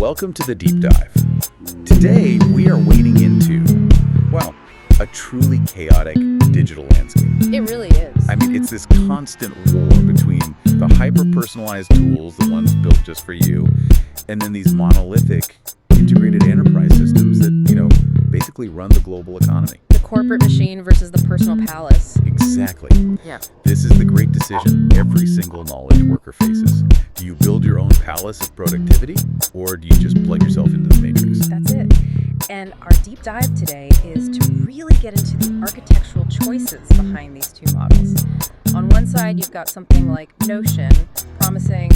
Welcome to the deep dive. Today, we are wading into, well, a truly chaotic digital landscape. It really is. I mean, it's this constant war between the hyper-personalized tools, the ones built just for you, and then these monolithic integrated enterprise systems that, basically run the global economy. The corporate machine versus the personal palace. Exactly. Yeah. This is the great decision every single knowledge worker faces. Do you build your own palace of productivity, or do you just plug yourself into the matrix? That's it. And our deep dive today is to really get into the architectural choices behind these two models. On one side, you've got something like Notion, promising,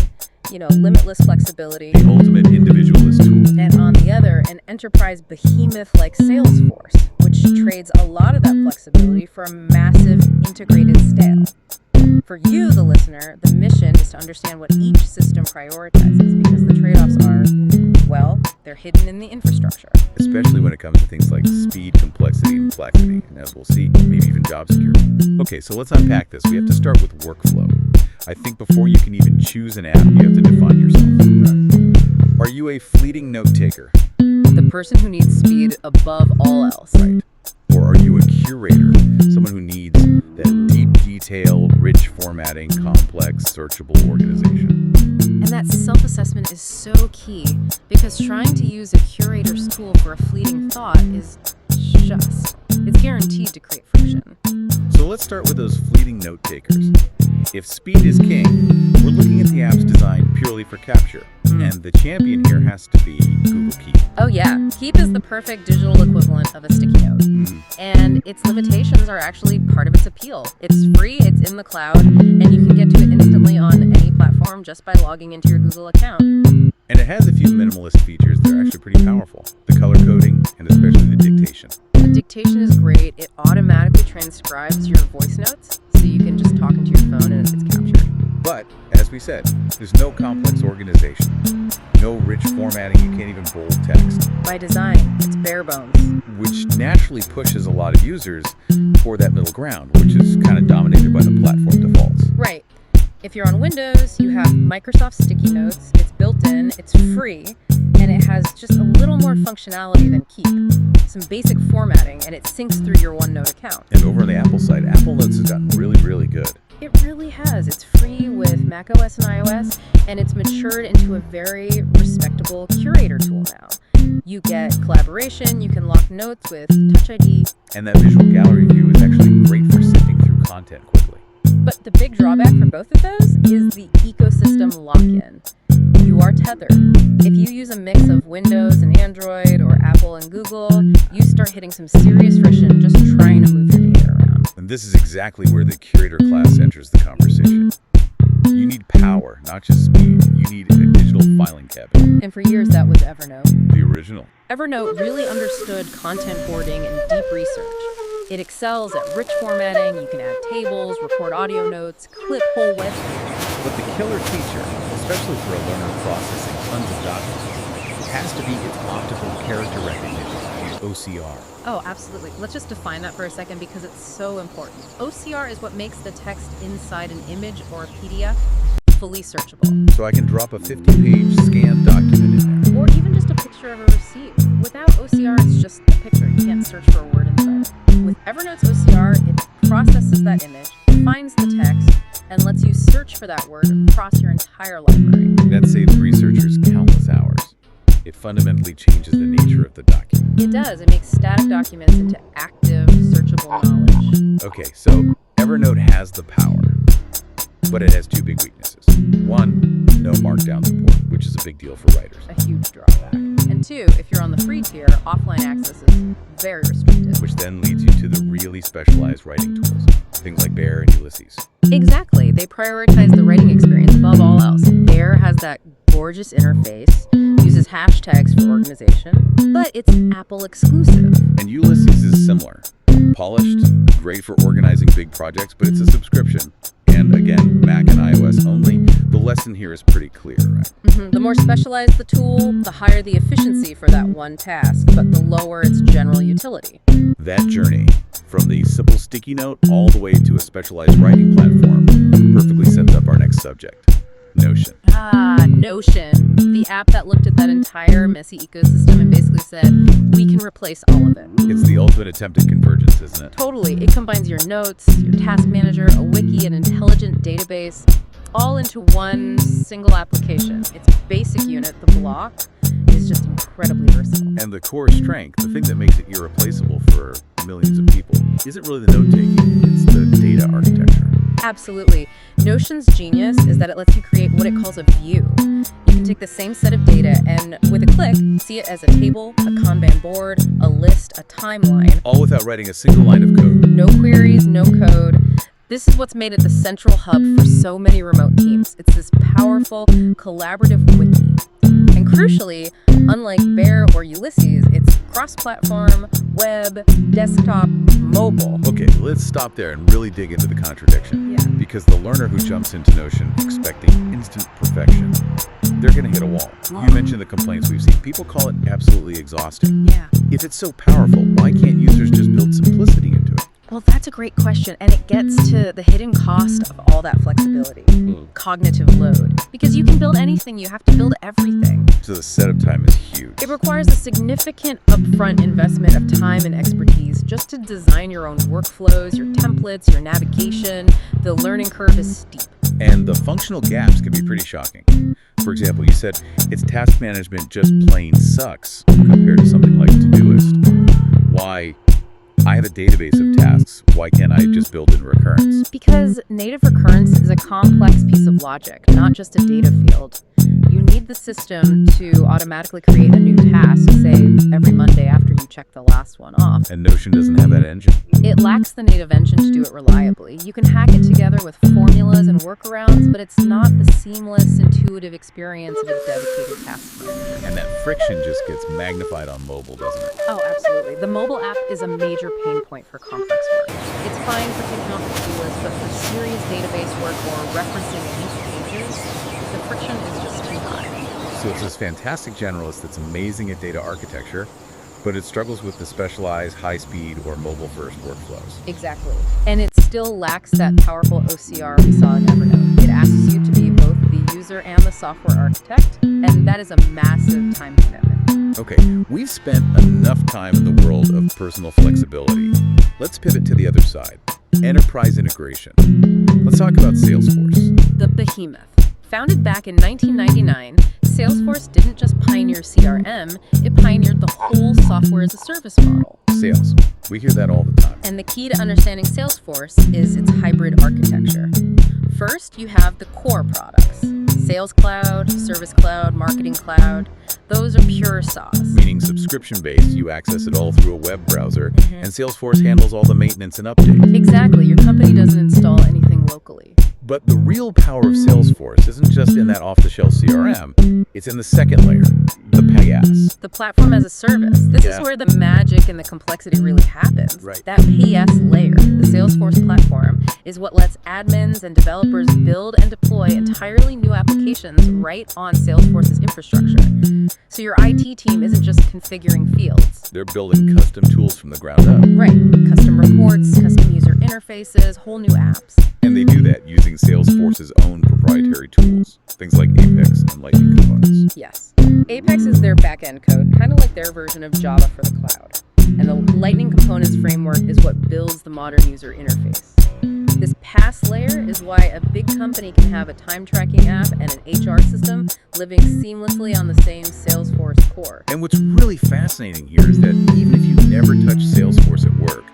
limitless flexibility. The ultimate individualist tool. And on the other, an enterprise behemoth like Salesforce, which trades a lot of that flexibility for a massive integrated stale. For you, the listener, the mission is to understand what each system prioritizes, because the trade-offs are, well, they're hidden in the infrastructure. Especially when it comes to things like speed, complexity, and complexity, and as we'll see, maybe even job security. Okay, so let's unpack this. We have to start with workflow. I think before you can even choose an app, you have to define yourself. Are you a fleeting note taker? The person who needs speed above all else. Right. Or are you a curator? Someone who needs that deep, detailed, rich formatting, complex, searchable organization. And that self-assessment is so key, because trying to use a curator's tool for a fleeting thought is it's guaranteed to create friction. So let's start with those fleeting note takers. If speed is king, we're looking at the apps designed purely for capture. And the champion here has to be Google Keep. Oh yeah, Keep is the perfect digital equivalent of a sticky note. And its limitations are actually part of its appeal. It's free, it's in the cloud, and you can get to it instantly on any platform just by logging into your Google account. And it has a few minimalist features that are actually pretty powerful. The color coding, and especially the dictation. The dictation is great. It automatically transcribes your voice notes, so you can just talk into your phone and it's captured. But, as we said, there's no complex organization, no rich formatting, you can't even bold text. By design, it's bare bones. Which naturally pushes a lot of users for that middle ground, which is kind of dominated by the platform defaults. Right. If you're on Windows, you have Microsoft Sticky Notes, it's built in, it's free, and it has just a little more functionality than Keep. Some basic formatting, and it syncs through your OneNote account. And over on the Apple side, Apple Notes has gotten really, really good. It really has. It's free with macOS and iOS, and it's matured into a very respectable curator tool now. You get collaboration, you can lock notes with Touch ID. And that visual gallery view is actually great for sifting through content quickly. But the big drawback for both of those is the ecosystem lock-in. You are tethered. If you use a mix of Windows and Android or Apple and Google, you start hitting some serious friction just trying to move your data around. And this is exactly where the curator class enters the conversation. You need power, not just speed. You need a digital filing cabinet. And for years that was Evernote. The original. Evernote really understood content hoarding and deep research. It excels at rich formatting. You can add tables, record audio notes, clip whole websites. But the killer feature, especially for a learner processing tons of documents, has to be its optical character recognition, OCR. Oh, absolutely. Let's just define that for a second because it's so important. OCR is what makes the text inside an image or a PDF fully searchable. So I can drop a 50-page scanned document in there. Or even just a picture of a receipt. Without OCR, it's just a picture. You can't search for a word inside it. With Evernote's OCR, it processes that image, finds the text, and lets you search for that word across your entire library. That saves researchers countless hours. It fundamentally changes the nature of the document. It does. It makes static documents into active, searchable knowledge. Okay, so Evernote has the power, but it has two big weaknesses. One, no Markdown support, which is a big deal for writers. A huge drawback. And two, if you're on the free tier, offline access is very restricted. Which then leads you to the really specialized writing tools, things like Bear and Ulysses. Exactly. They prioritize the writing experience above all else. Bear has that gorgeous interface, uses hashtags for organization, but it's Apple exclusive. And Ulysses is similar. Polished, great for organizing big projects, but it's a subscription. And again, Mac and iOS only. The lesson here is pretty clear, right? The more specialized the tool, the higher the efficiency for that one task, but the lower its general utility. That journey, from the simple sticky note all the way to a specialized writing platform, perfectly sets up our next subject, Notion. Notion, the app that looked at that entire messy ecosystem and basically said, we can replace all of it. It's the ultimate attempt at convergence, isn't it? Totally. It combines your notes, your task manager, a wiki, an intelligent database, all into one single application. Its basic unit, the block, is just incredibly versatile. And the core strength, the thing that makes it irreplaceable for millions of people, isn't really the note-taking, it's the data architecture. Absolutely. Notion's genius is that it lets you create what it calls a view. You can take the same set of data and, with a click, see it as a table, a Kanban board, a list, a timeline. All without writing a single line of code. No queries, no code. This is what's made it the central hub for so many remote teams. It's this powerful, collaborative wiki. And crucially, unlike Bear or Ulysses, it's cross-platform, web, desktop, mobile. Okay, let's stop there and really dig into the contradiction. Yeah. Because the learner who jumps into Notion expecting instant perfection, they're going to hit a wall. You mentioned the complaints we've seen. People call it absolutely exhausting. Yeah. If it's so powerful, why can't users just build simplicity into it? Well, that's a great question, and it gets to the hidden cost of all that flexibility. Cognitive load. Because you can build anything, you have to build everything. So the setup time is huge. It requires a significant upfront investment of time and expertise just to design your own workflows, your templates, your navigation. The learning curve is steep. And the functional gaps can be pretty shocking. For example, you said its task management just plain sucks compared to something like Todoist. Why? I have a database of tasks. Why can't I just build in recurrence? Because native recurrence is a complex piece of logic, not just a data field. You need the system to automatically create a new task, say, every Monday after you check the last one off. And Notion doesn't have that engine. It lacks the native engine to do it reliably. You can hack it together with formulas and workarounds, but it's not the seamless, intuitive experience of a dedicated task manager. And that friction just gets magnified on mobile, doesn't it? Oh, absolutely. The mobile app is a major pain point for complex work. It's fine for taking off the to-do list, but for serious database work or referencing linked pages, the friction is just too high. So it's this fantastic generalist that's amazing at data architecture, but it struggles with the specialized, high-speed, or mobile-first workflows. Exactly. And it still lacks that powerful OCR we saw in Evernote. It asks you to be both the user and the software architect, and that is a massive time commitment. Okay, we've spent enough time in the world of personal flexibility. Let's pivot to the other side, enterprise integration. Let's talk about Salesforce. The behemoth. Founded back in 1999, Salesforce didn't just pioneer CRM, it pioneered the whole software as a service model. Sales. We hear that all the time. And the key to understanding Salesforce is its hybrid architecture. First, you have the core products. Sales Cloud, Service Cloud, Marketing Cloud. Those are pure SaaS. Meaning subscription-based, you access it all through a web browser, and Salesforce handles all the maintenance and updates. Exactly. Your company doesn't install anything locally. But the real power of Salesforce isn't just in that off-the-shelf CRM. It's in the second layer, the PaaS. The platform as a service. This is where the magic and the complexity really happens. Right. That PaaS layer, the Salesforce platform, is what lets admins and developers build and deploy entirely new applications right on Salesforce's infrastructure. So your IT team isn't just configuring fields. They're building custom tools from the ground up. Right. Custom reports, custom user interfaces, whole new apps. And they do that using Salesforce's own proprietary tools, things like Apex and Lightning components. Yes. Apex is their back-end code, kind of like their version of Java for the cloud. And the Lightning Components framework is what builds the modern user interface. This PaaS layer is why a big company can have a time tracking app and an HR system living seamlessly on the same Salesforce core. And what's really fascinating here is that even if you never touch Salesforce at work,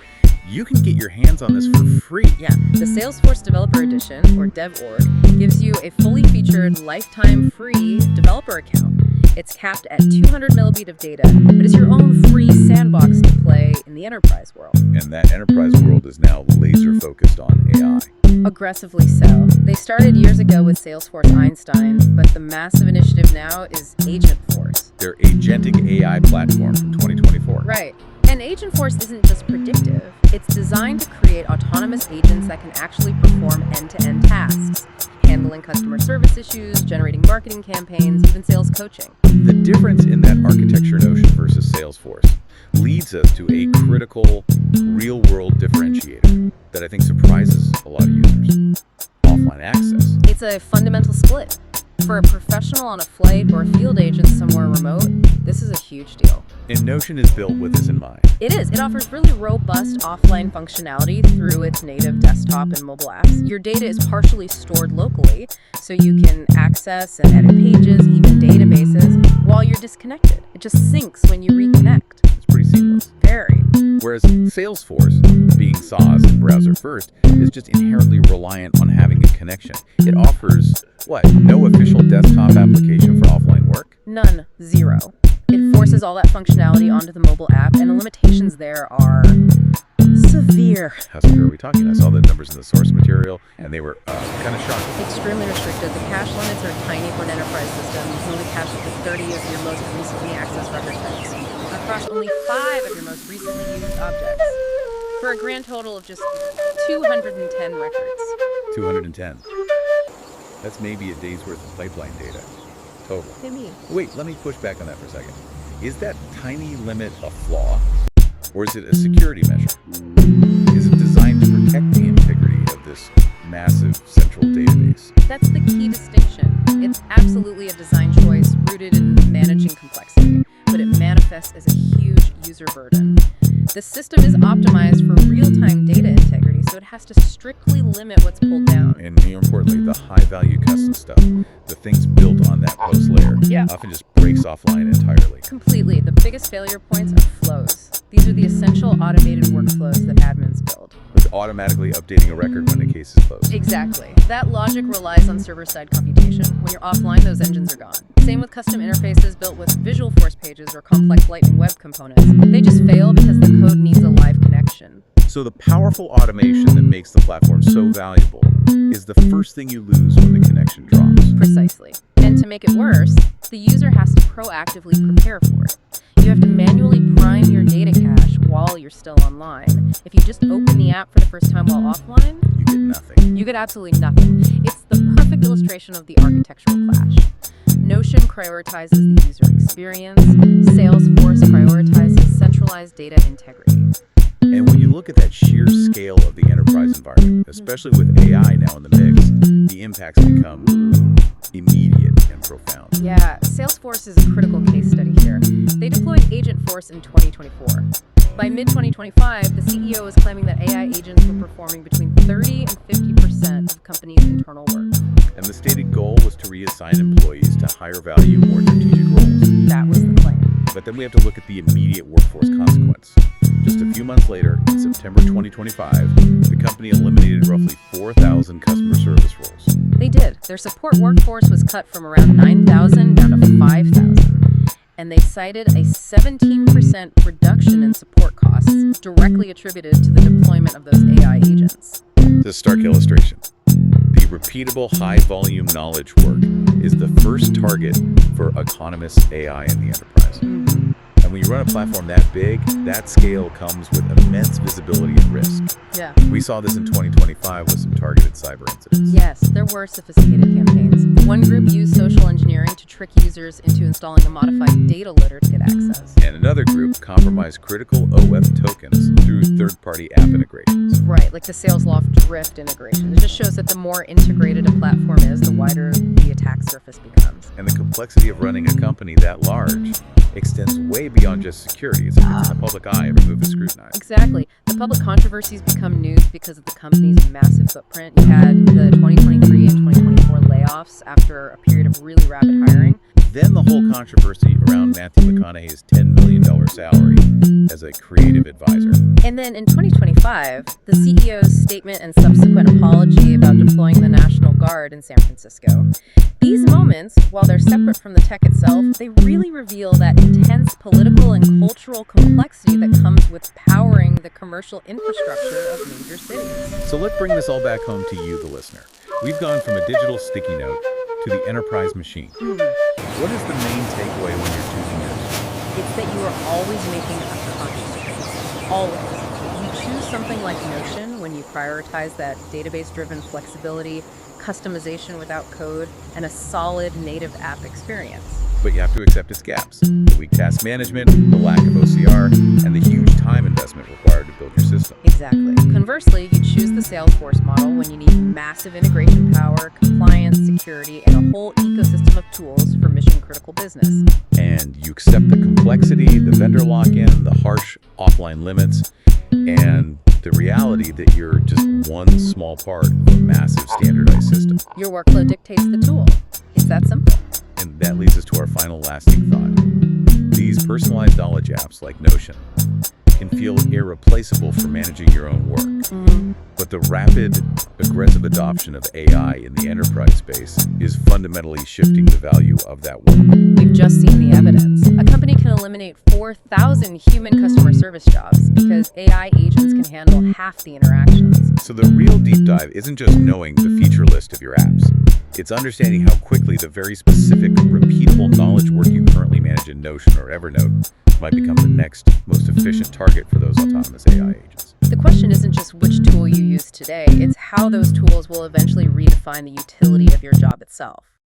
you can get your hands on this for free. Yeah, the Salesforce Developer Edition, or DevOrg, gives you a fully featured lifetime free developer account. It's capped at 200 millibit of data, but it's your own free sandbox to play in the enterprise world. And that enterprise world is now laser focused on AI. Aggressively so. They started years ago with Salesforce Einstein, but the massive initiative now is Agentforce. Their agentic AI platform from 2024. Right. And Agentforce isn't just predictive. It's designed to create autonomous agents that can actually perform end-to-end tasks, handling customer service issues, generating marketing campaigns, even sales coaching. The difference in that architecture notion versus Salesforce leads us to a critical, real-world differentiator that I think surprises a lot of users. Offline access. It's a fundamental split. For a professional on a flight or a field agent somewhere remote, this is a huge deal. And Notion is built with this in mind. It is. It offers really robust offline functionality through its native desktop and mobile apps. Your data is partially stored locally, so you can access and edit pages, even databases, while you're disconnected. It just syncs when you reconnect. It's pretty seamless. Very. Whereas Salesforce, being SaaS and browser first, is just inherently reliant on having a connection. It offers, no official desktop application for offline work? None. Zero. It forces all that functionality onto the mobile app, and the limitations there are severe. How severe are we talking? I saw the numbers in the source material, and they were kind of shocking. Extremely restricted. The cache limits are tiny for an enterprise system. You can only cache up to 30 of your most recently accessed record types, across only 5 of your most recently used objects, for a grand total of just 210 records. 210. That's maybe a day's worth of pipeline data. Total. Hit me. Wait, let me push back on that for a second. Is that tiny limit a flaw? Or is it a security measure? Is it designed to protect the integrity of this massive central database? That's the key distinction. It's absolutely a design choice rooted in managing complexity, but it manifests as a huge user burden. The system is optimized for real-time data integrity, so it has to strictly limit what's pulled down. And more importantly, the high-value custom stuff, the things built on that post layer, often just breaks offline entirely. Completely. The biggest failure points are flows. These are the essential automated workflows that admins build. With automatically updating a record when a case is closed. Exactly. That logic relies on server-side computation. When you're offline, those engines are gone. Same with custom interfaces built with Visualforce pages or complex Lightning Web components. They just fail because the code needs a live connection. So the powerful automation that makes the platform so valuable is the first thing you lose when the connection drops. Precisely. And to make it worse, the user has to proactively prepare for it. You have to manually prime your data cache while you're still online. If you just open the app for the first time while offline, You get nothing. you get absolutely nothing. It's the perfect illustration of the architectural clash. Notion prioritizes the user experience. Salesforce prioritizes centralized data integrity. And when you look at that sheer scale of the enterprise environment, especially with AI now in the mix, the impacts become immediate and profound. Yeah, Salesforce is a critical case study here. They deployed Agentforce in 2024. By mid-2025, the CEO is claiming that AI agents were performing between 30 and 50% of the company's internal work. And the stated goal was to reassign employees to higher value, more strategic roles. That was the claim. But then we have to look at the immediate workforce consequence. Just a few months later, in September 2025, the company eliminated roughly 4,000 customer service roles. They did. Their support workforce was cut from around 9,000 down to 5,000. And they cited a 17% reduction in support costs, directly attributed to the deployment of those AI agents. This stark illustration. The repeatable high-volume knowledge work is the first target for autonomous AI in the enterprise. And when you run a platform that big, that scale comes with immense visibility and risk. Yeah. We saw this in 2025 with some targeted cyber incidents. Yes, there were sophisticated campaigns. One group used social engineering to trick users into installing a modified data litter to get access. And another group compromised critical OF tokens through third-party app integrations. Right, like the Salesloft Drift integration. It just shows that the more integrated a platform is, the wider the attack surface becomes. And the complexity of running a company that large extends way beyond just security. It's in the public eye, every move is scrutinized. Exactly. The public controversies become news because of the company's massive footprint. You had the 2023 and 2024 layoffs after a period of really rapid hiring. Then the whole controversy around Matthew McConaughey's $10 million salary as a creative advisor. And then in 2025, the CEO's statement and subsequent apology about deploying the National Guard in San Francisco. These moments, while they're separate from the tech itself, they really reveal that intense political and cultural complexity that comes with powering the commercial infrastructure of major cities. So let's bring this all back home to you, the listener. We've gone from a digital sticky note to the enterprise machine. What is the main takeaway when you're choosing yours? It's that you are always making a conscious choice. Always. You choose something like Notion when you prioritize that database-driven flexibility, customization without code, and a solid native app experience. But you have to accept its gaps. The weak task management, the lack of OCR, and the huge time investment required to build your system. Exactly. Conversely, you choose the Salesforce model when you need massive integration power, compliance, security, and a whole ecosystem of tools for mission-critical business. And you accept the complexity, the vendor lock-in, the harsh offline limits, and the reality that you're just one small part of a massive standardized system. Your workflow dictates the tool. It's that simple. And that leads us to our final lasting thought. These personalized knowledge apps like Notion can feel irreplaceable for managing your own work. But the rapid, aggressive adoption of AI in the enterprise space is fundamentally shifting the value of that work. We've just seen the evidence. A company can eliminate 4,000 human customer service jobs because AI agents can handle half the interactions. So the real deep dive isn't just knowing the feature list of your apps. It's understanding how quickly the very specific, repeatable knowledge work you currently manage in Notion or Evernote might become the next most efficient target for those autonomous AI agents. The question isn't just which tool you use today, it's how those tools will eventually redefine the utility of your job itself.